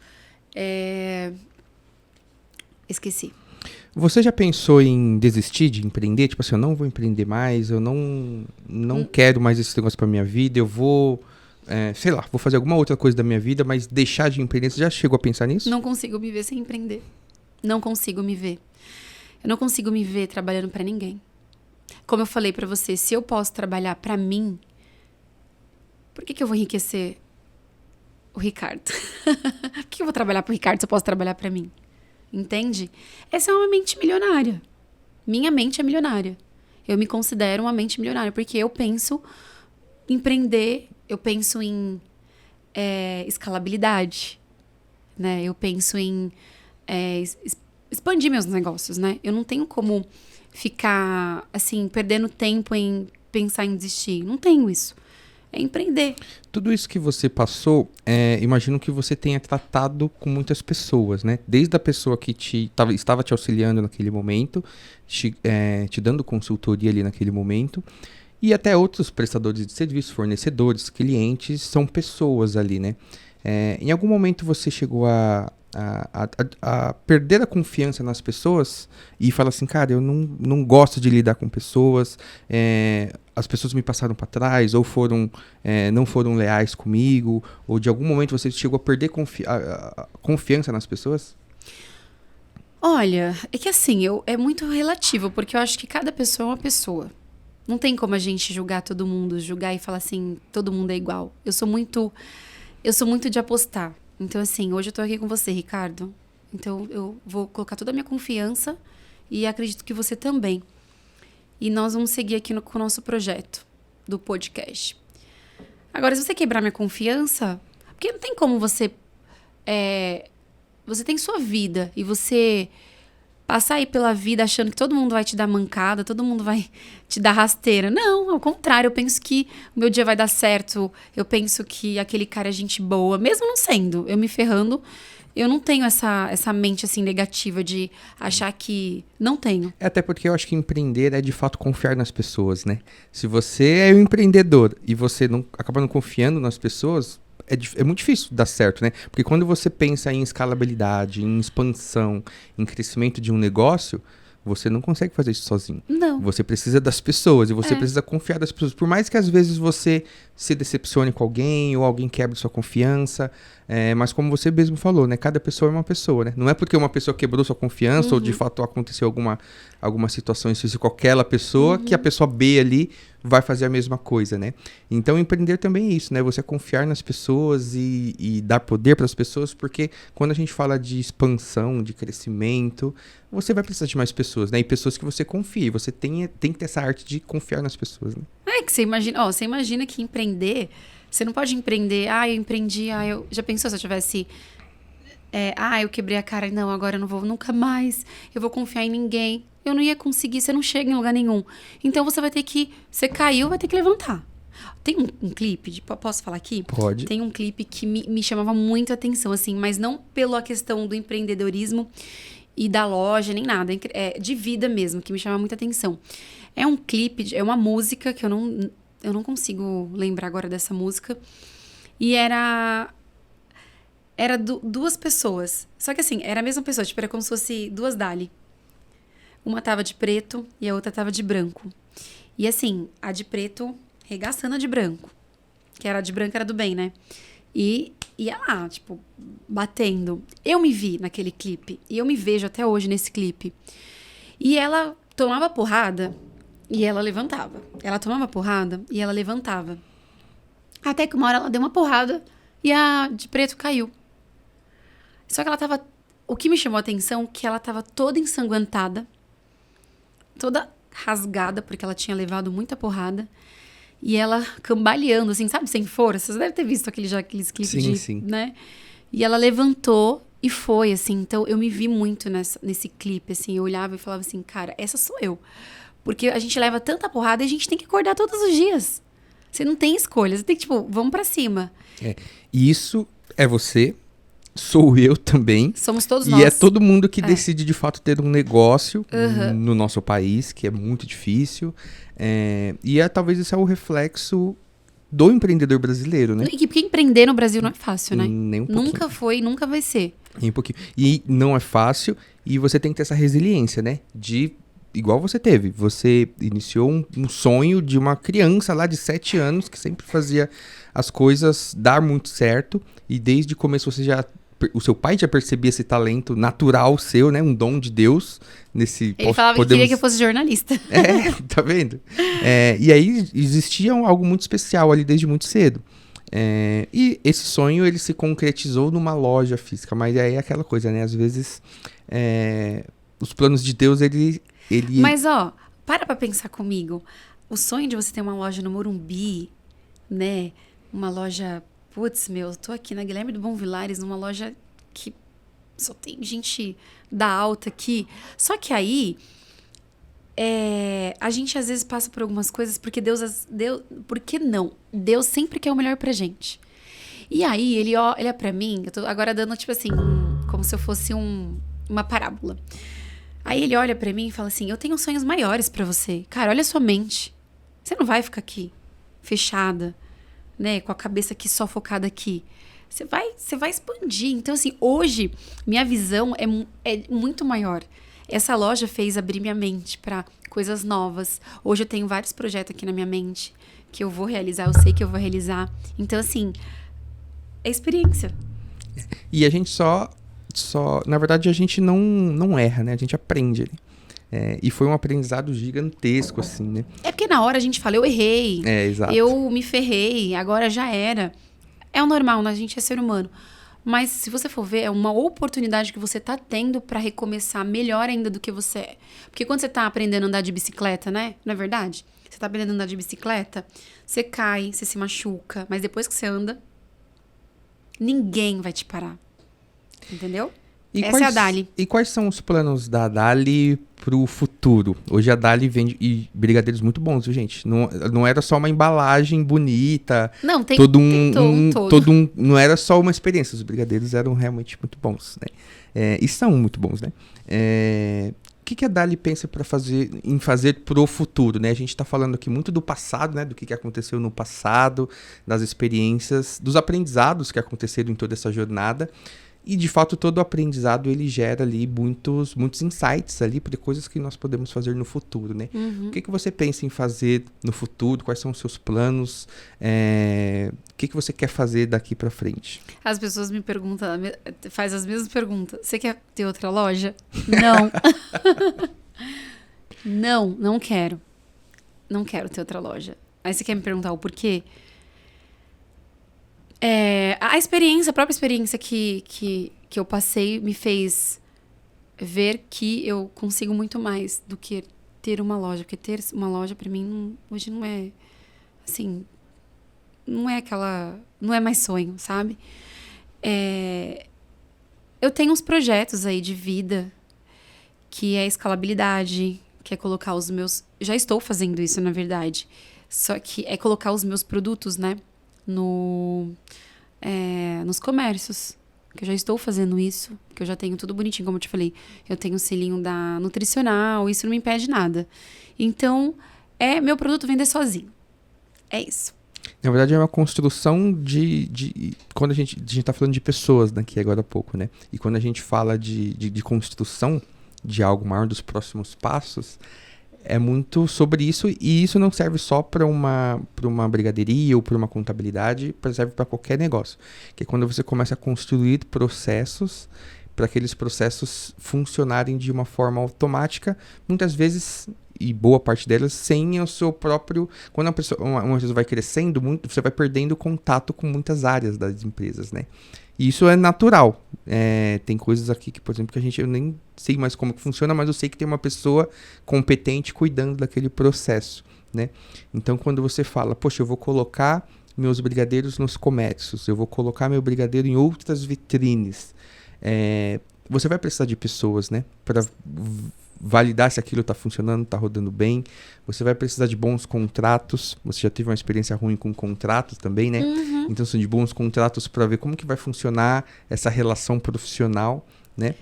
Esqueci. Você já pensou em desistir de empreender? Tipo assim, eu não vou empreender mais, eu não quero mais esse negócio pra minha vida, eu vou, sei lá, vou fazer alguma outra coisa da minha vida, mas deixar de empreender. Você já chegou a pensar nisso? Não consigo me ver sem empreender. Não consigo me ver. Eu não consigo me ver trabalhando pra ninguém. Como eu falei pra você, se eu posso trabalhar pra mim, por que eu vou enriquecer o Ricardo? Por que eu vou trabalhar pro Ricardo se eu posso trabalhar pra mim? Entende? Essa é uma mente milionária. Minha mente é milionária. Eu me considero uma mente milionária, porque eu penso em empreender, eu penso em escalabilidade, né? Eu penso em expandir meus negócios, né? Eu não tenho como ficar, assim, perdendo tempo em pensar em desistir. Não tenho isso. É empreender. Tudo isso que você passou, imagino que você tenha tratado com muitas pessoas, né? Desde a pessoa que estava te auxiliando naquele momento, te dando consultoria ali naquele momento, e até outros prestadores de serviço, fornecedores, clientes, são pessoas ali, né? Em algum momento você chegou a perder a confiança nas pessoas e falar assim, cara, eu não gosto de lidar com pessoas, as pessoas me passaram para trás, ou não foram leais comigo, ou de algum momento você chegou a perder a confiança nas pessoas? Olha, é que assim, é muito relativo, porque eu acho que cada pessoa é uma pessoa. Não tem como a gente julgar todo mundo, julgar e falar assim, todo mundo é igual. Eu sou muito de apostar. Então, assim, hoje eu tô aqui com você, Ricardo. Então, eu vou colocar toda a minha confiança e acredito que você também. E nós vamos seguir aqui com o nosso projeto do podcast. Agora, se você quebrar minha confiança... Porque não tem como você... Você tem sua vida e você passar aí pela vida achando que todo mundo vai te dar mancada, todo mundo vai te dar rasteira. Não, ao contrário, eu penso que o meu dia vai dar certo, eu penso que aquele cara é gente boa, mesmo não sendo, eu me ferrando, Eu não tenho essa mente, assim, negativa de achar que... Não tenho. Até porque eu acho que empreender é de fato confiar nas pessoas, né? Se você é um empreendedor e você não acaba não confiando nas pessoas, é muito difícil dar certo, né? Porque quando você pensa em escalabilidade, em expansão, em crescimento de um negócio, você não consegue fazer isso sozinho. Não. Você precisa das pessoas e você precisa confiar das pessoas. Por mais que às vezes você se decepcione com alguém ou alguém quebre sua confiança, mas como você mesmo falou, né? Cada pessoa é uma pessoa, né? Não é porque uma pessoa quebrou sua confiança ou de fato aconteceu alguma situação específica com aquela pessoa que a pessoa B ali vai fazer a mesma coisa, né? Então empreender também é isso, né? Você confiar nas pessoas e dar poder para as pessoas, porque quando a gente fala de expansão, de crescimento, você vai precisar de mais pessoas, né? E pessoas que você confie. Você tem que ter essa arte de confiar nas pessoas, né? É que você imagina que empreender, você não pode empreender, eu empreendi, eu já pensou se eu tivesse, eu quebrei a cara, não, agora eu não vou nunca mais, eu vou confiar em ninguém, eu não ia conseguir, você não chega em lugar nenhum. Então você caiu, vai ter que levantar. Tem um clipe, posso falar aqui? Pode. Tem um clipe que me chamava muito a atenção, assim, mas não pela questão do empreendedorismo e da loja, nem nada. É de vida mesmo, que me chama muita atenção. É um clipe, é uma música que eu não consigo lembrar agora dessa música. E era duas pessoas. Só que assim, era a mesma pessoa, tipo, era como se fosse duas Dali. Uma tava de preto e a outra tava de branco. E assim, a de preto regaçando a de branco. Que era a de branco, era do bem, né? E ia lá, tipo, batendo. Eu me vi naquele clipe. E eu me vejo até hoje nesse clipe. E ela tomava porrada e ela levantava. Ela tomava porrada e ela levantava. Até que uma hora ela deu uma porrada e a de preto caiu. Só que ela tava... O que me chamou a atenção é que ela tava toda ensanguentada. Toda rasgada, porque ela tinha levado muita porrada. E ela cambaleando, assim, sabe? Sem força. Você deve ter visto aqueles clipes sim. né? E ela levantou e foi, assim. Então, eu me vi muito nesse clipe, assim. Eu olhava e falava assim, cara, essa sou eu. Porque a gente leva tanta porrada e a gente tem que acordar todos os dias. Você não tem escolha. Você tem que, tipo, vamos pra cima. E isso é você, sou eu também. Somos todos e nós. E é todo mundo que decide, de fato, ter um negócio no nosso país, que é muito difícil. Talvez isso é o reflexo do empreendedor brasileiro, né? Porque empreender no Brasil não é fácil, né? Nem um pouquinho. Nunca foi, nunca vai ser. Nem um pouquinho. E não é fácil, e você tem que ter essa resiliência, né? Igual você teve. Você iniciou um sonho de uma criança lá de 7 anos, que sempre fazia as coisas dar muito certo, e desde o começo o seu pai já percebia esse talento natural seu, né? Um dom de Deus. Ele falava que queria que eu fosse jornalista. Tá vendo? E aí existia algo muito especial ali desde muito cedo. E esse sonho, ele se concretizou numa loja física. Mas aí é aquela coisa, né? Às vezes, os planos de Deus, ele... Mas, para pensar comigo. O sonho de você ter uma loja no Morumbi, né? Uma loja... Putz, eu tô aqui na Guilherme do Bom Vilares, numa loja que só tem gente da alta aqui. Só que aí, a gente às vezes passa por algumas coisas porque Deus... Por que não? Deus sempre quer o melhor pra gente. E aí, ele olha pra mim, eu tô agora dando tipo assim, como se eu fosse uma parábola. Aí ele olha pra mim e fala assim, eu tenho sonhos maiores pra você. Cara, olha a sua mente. Você não vai ficar aqui, fechada, né, com a cabeça aqui só focada aqui. Você vai expandir. Então, assim, hoje, minha visão é muito maior. Essa loja fez abrir minha mente para coisas novas. Hoje eu tenho vários projetos aqui na minha mente que eu vou realizar, eu sei que eu vou realizar. Então, assim, é experiência. E a gente na verdade, a gente não erra, né? A gente aprende. E foi um aprendizado gigantesco, assim, né? É porque na hora a gente fala, eu errei. Exato. Eu me ferrei, agora já era. É o normal, né? A gente é ser humano. Mas se você for ver, é uma oportunidade que você tá tendo pra recomeçar melhor ainda do que você é. Porque quando você tá aprendendo a andar de bicicleta, né? Não é verdade? Você tá aprendendo a andar de bicicleta, você cai, você se machuca. Mas depois que você anda, ninguém vai te parar. Entendeu? Essa é a Dali. E quais são os planos da Dali pro futuro? Hoje a Dali vende brigadeiros muito bons, viu, gente? Não era só uma embalagem bonita. Não, tem todo todo. não era só uma experiência. Os brigadeiros eram realmente muito bons, né? E são muito bons, né? O que a Dali pensa em fazer pro futuro, né? A gente está falando aqui muito do passado, né? Do que aconteceu no passado, das experiências, dos aprendizados que aconteceram em toda essa jornada. E, de fato, todo o aprendizado, ele gera ali muitos insights ali para coisas que nós podemos fazer no futuro, né? O que você pensa em fazer no futuro? Quais são os seus planos? O que você quer fazer daqui para frente? As pessoas me perguntam, faz as mesmas perguntas. Você quer ter outra loja? Não. Não quero. Não quero ter outra loja. Aí você quer me perguntar o porquê? A própria experiência que eu passei me fez ver que eu consigo muito mais do que ter uma loja. Porque ter uma loja, pra mim, hoje não é, assim, não é mais sonho, sabe? Eu tenho uns projetos aí de vida, que é escalabilidade, que é colocar os meus... Já estou fazendo isso, na verdade. Só que é colocar os meus produtos, né? Nos comércios, que eu já estou fazendo isso, que eu já tenho tudo bonitinho, como eu te falei, eu tenho o selinho da nutricional, isso não me impede nada. Então, meu produto vender sozinho. É isso. Na verdade, é uma construção quando a gente tá falando de pessoas daqui agora há pouco, né? E quando a gente fala de construção de algo maior, dos próximos passos, é muito sobre isso, e isso não serve só para uma brigadeiria ou para uma contabilidade, serve para qualquer negócio. Que é quando você começa a construir processos para aqueles processos funcionarem de uma forma automática, muitas vezes, e boa parte delas, sem o seu próprio... Quando uma pessoa vai crescendo muito, você vai perdendo contato com muitas áreas das empresas, né? E isso é natural. Tem coisas aqui que, por exemplo, eu nem sei mais como que funciona, mas eu sei que tem uma pessoa competente cuidando daquele processo, né? Então, quando você fala, poxa, eu vou colocar meus brigadeiros nos comércios, eu vou colocar meu brigadeiro em outras vitrines, você vai precisar de pessoas, né? Para validar se aquilo está funcionando, está rodando bem. Você vai precisar de bons contratos. Você já teve uma experiência ruim com contratos também, né? Então, são de bons contratos para ver como que vai funcionar essa relação profissional, né?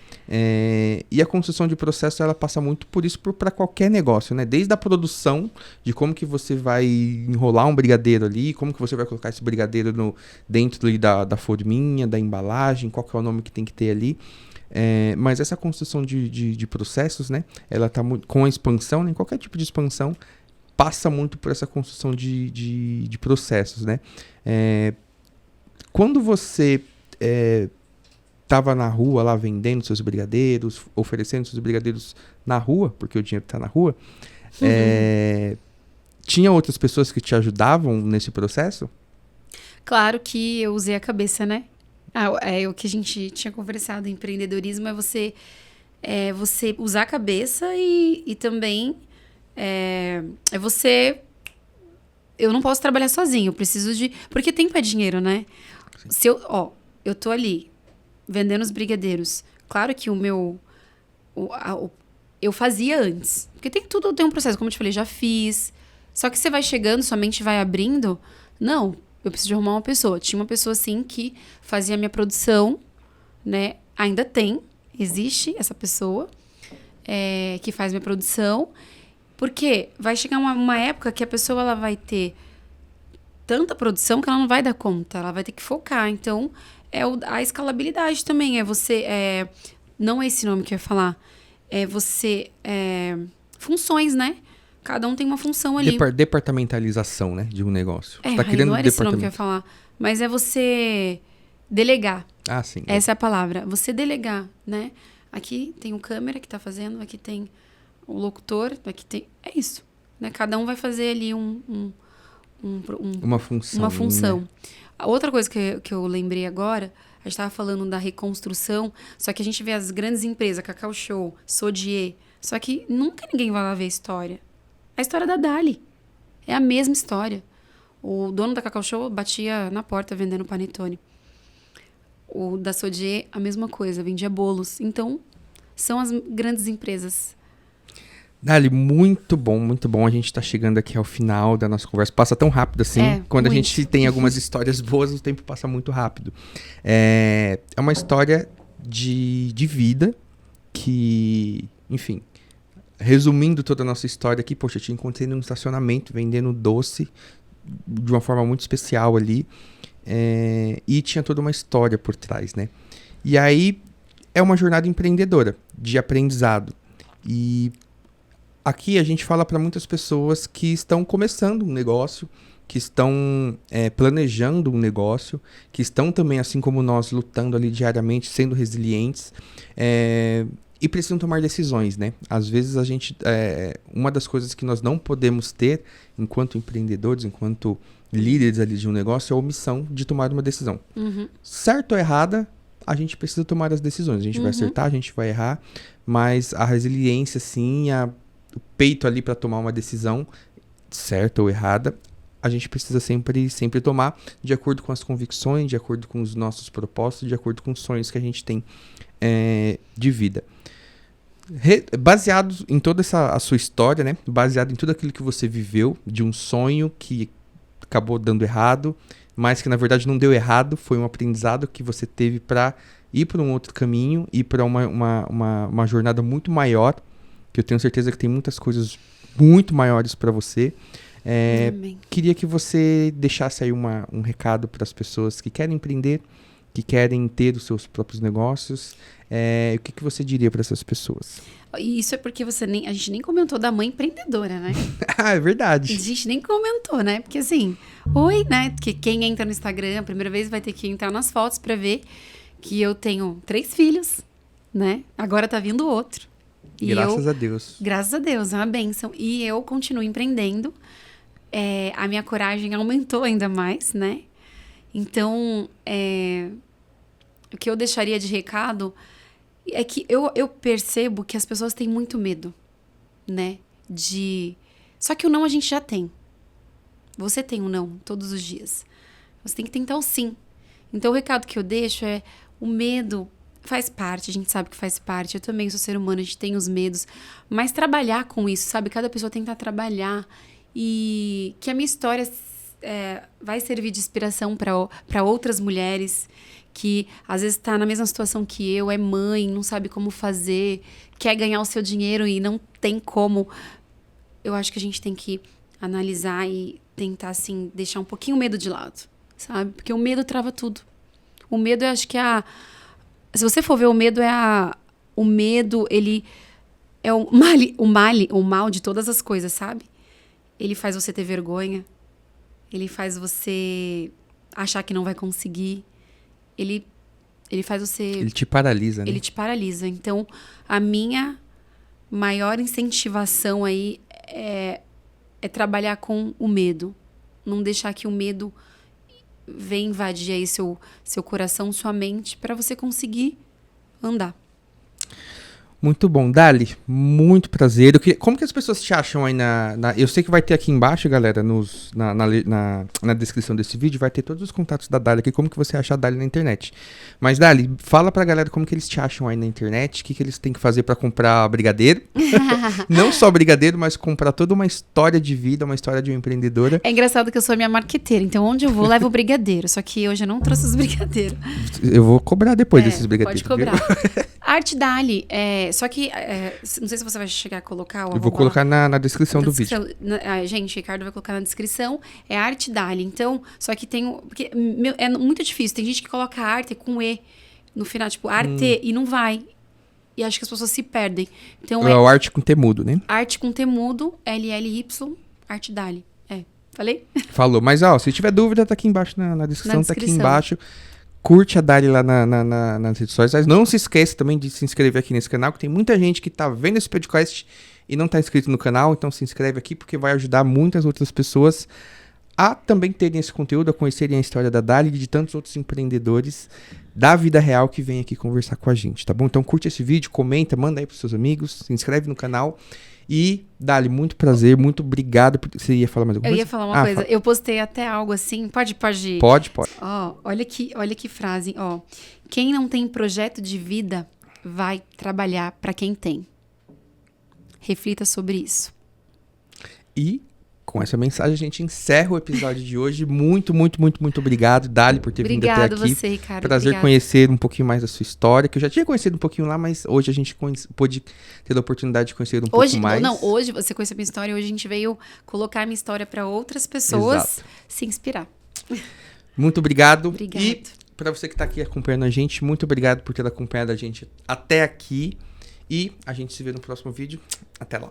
E a construção de processo, ela passa muito por isso para qualquer negócio, né? Desde a produção, de como que você vai enrolar um brigadeiro ali, como que você vai colocar esse brigadeiro dentro ali da forminha, da embalagem, qual que é o nome que tem que ter ali. Mas essa construção de processos, né? Ela tá muito, com a expansão, né? Qualquer tipo de expansão passa muito por essa construção de processos, né? Quando você estava na rua lá vendendo seus brigadeiros, oferecendo seus brigadeiros na rua, porque o dinheiro está na rua, tinha outras pessoas que te ajudavam nesse processo? Claro que eu usei a cabeça, né? O que a gente tinha conversado, empreendedorismo é você usar a cabeça e também você... Eu não posso trabalhar sozinho, eu preciso de... Porque tempo é dinheiro, né? Se eu tô ali vendendo os brigadeiros. Claro que eu fazia antes. Porque tem um processo, como eu te falei, já fiz. Só que você vai chegando, sua mente vai abrindo. Não, eu preciso de arrumar uma pessoa. Tinha uma pessoa, assim, que fazia a minha produção, né? Ainda existe essa pessoa que faz minha produção. Porque vai chegar uma época que a pessoa ela vai ter tanta produção que ela não vai dar conta. Ela vai ter que focar. Então, a escalabilidade também. Não é esse nome que eu ia falar. Funções, né? Cada um tem uma função ali. Departamentalização, né? De um negócio. Você tá criando não era esse nome que eu ia falar. Mas é você delegar. Ah, sim. Essa é a palavra. Você delegar, né? Aqui tem o câmera que tá fazendo. Aqui tem o locutor. Aqui tem... É isso. Né? Cada um vai fazer ali uma função. Uma função. Né? A outra coisa que eu lembrei agora... A gente estava falando da reconstrução. Só que a gente vê as grandes empresas. Cacau Show, Sodier. Só que nunca ninguém vai lá ver a história. A história da Dali. É a mesma história. O dono da Cacau Show batia na porta vendendo panetone. O da Sodier, a mesma coisa, vendia bolos. Então, são as grandes empresas. Dali, muito bom. A gente tá chegando aqui ao final da nossa conversa. Passa tão rápido assim. Quando a gente tem algumas histórias boas, o tempo passa muito rápido. É uma história de vida que, enfim, resumindo toda a nossa história aqui, poxa, eu te encontrei num estacionamento vendendo doce de uma forma muito especial ali. E tinha toda uma história por trás, né? E aí, é uma jornada empreendedora, de aprendizado. E aqui a gente fala para muitas pessoas que estão começando um negócio, que estão planejando um negócio, que estão também, assim como nós, lutando ali diariamente, sendo resilientes, e precisam tomar decisões, né? Às vezes a gente, uma das coisas que nós não podemos ter, enquanto empreendedores, enquanto líderes ali de um negócio, é a omissão de tomar uma decisão. Certo ou errada, a gente precisa tomar as decisões. A gente vai acertar, a gente vai errar, mas a resiliência, sim, o peito ali para tomar uma decisão, certa ou errada, a gente precisa sempre tomar de acordo com as convicções, de acordo com os nossos propósitos, de acordo com os sonhos que a gente tem de vida. Baseado em toda a sua história, né? Baseado em tudo aquilo que você viveu, de um sonho que acabou dando errado, mas que na verdade não deu errado, foi um aprendizado que você teve para ir para um outro caminho, ir para uma jornada muito maior, que eu tenho certeza que tem muitas coisas muito maiores para você. Queria que você deixasse aí um recado para as pessoas que querem empreender, que querem ter os seus próprios negócios. O que você diria para essas pessoas? Isso é porque a gente nem comentou da mãe empreendedora, né? É verdade. A gente nem comentou, né? Porque assim, né? Porque quem entra no Instagram a primeira vez vai ter que entrar nas fotos para ver que eu tenho 3 filhos, né? Agora tá vindo outro. Graças a Deus. Graças a Deus, é uma bênção. E eu continuo empreendendo. A minha coragem aumentou ainda mais, né? Então, o que eu deixaria de recado é que eu percebo que as pessoas têm muito medo, né? Só que o não a gente já tem. Você tem um não todos os dias. Você tem que tentar o sim. Então, o recado que eu deixo é: o medo faz parte, a gente sabe que faz parte. Eu também sou ser humano, a gente tem os medos. Mas trabalhar com isso, sabe? Cada pessoa tenta trabalhar. E que a minha história vai servir de inspiração para outras mulheres que às vezes está na mesma situação que eu, é mãe, não sabe como fazer, quer ganhar o seu dinheiro e não tem como. Eu acho que a gente tem que analisar e tentar, assim, deixar um pouquinho o medo de lado, sabe? Porque o medo trava tudo. O medo, eu acho que se você for ver, o medo o medo, ele é o mal de todas as coisas, sabe? Ele faz você ter vergonha. Ele faz você achar que não vai conseguir. Ele faz você... Ele te paralisa, né? Ele te paralisa. Então, a minha maior incentivação aí é trabalhar com o medo. Não deixar que o medo venha invadir aí seu coração, sua mente, para você conseguir andar. Muito bom. Dali, muito prazer. Como que as pessoas te acham aí eu sei que vai ter aqui embaixo, galera, na descrição desse vídeo, vai ter todos os contatos da Dali aqui, como que você acha a Dali na internet. Mas, Dali, fala pra galera como que eles te acham aí na internet, o que eles têm que fazer pra comprar brigadeiro. Não só brigadeiro, mas comprar toda uma história de vida, uma história de uma empreendedora. É engraçado que eu sou a minha marqueteira, então onde eu vou, levo o brigadeiro. Só que hoje eu não trouxe os brigadeiros. Eu vou cobrar depois desses brigadeiros. Pode cobrar. Arte Dali, só que, não sei se você vai chegar a colocar... Eu vou colocar na descrição do vídeo. Gente, Ricardo vai colocar na descrição. É Arte Dali. Então, só que porque é muito difícil. Tem gente que coloca arte com E no final, tipo, arte, e não vai. E acho que as pessoas se perdem. Então, é o arte com T mudo, né? Arte com T mudo, LLY, Arte Dali. Falei? Falou. Mas, se tiver dúvida, tá aqui embaixo na descrição. Tá aqui embaixo. Curte a Dali lá nas redes sociais. Não se esqueça também de se inscrever aqui nesse canal, que tem muita gente que tá vendo esse podcast e não tá inscrito no canal. Então se inscreve aqui, porque vai ajudar muitas outras pessoas a também terem esse conteúdo, a conhecerem a história da Dali e de tantos outros empreendedores da vida real que vêm aqui conversar com a gente, tá bom? Então curte esse vídeo, comenta, manda aí pros seus amigos, se inscreve no canal. E, Dali, muito prazer, muito obrigado. Você ia falar mais alguma coisa? Eu ia falar uma coisa. Eu postei até algo assim. Pode. Pode. Olha que frase, Quem não tem projeto de vida vai trabalhar para quem tem. Reflita sobre isso. E com essa mensagem a gente encerra o episódio de hoje. Muito, muito, muito, muito obrigado, Dali, por ter vindo até aqui. Obrigado você, Ricardo. Prazer conhecer um pouquinho mais da sua história, que eu já tinha conhecido um pouquinho lá, mas hoje a gente pôde ter a oportunidade de conhecer um pouco mais. Hoje você conheceu a minha história, hoje a gente veio colocar a minha história para outras pessoas. Exato. Se inspirar. Muito obrigado. Obrigado. E para você que está aqui acompanhando a gente, muito obrigado por ter acompanhado a gente até aqui. E a gente se vê no próximo vídeo. Até lá.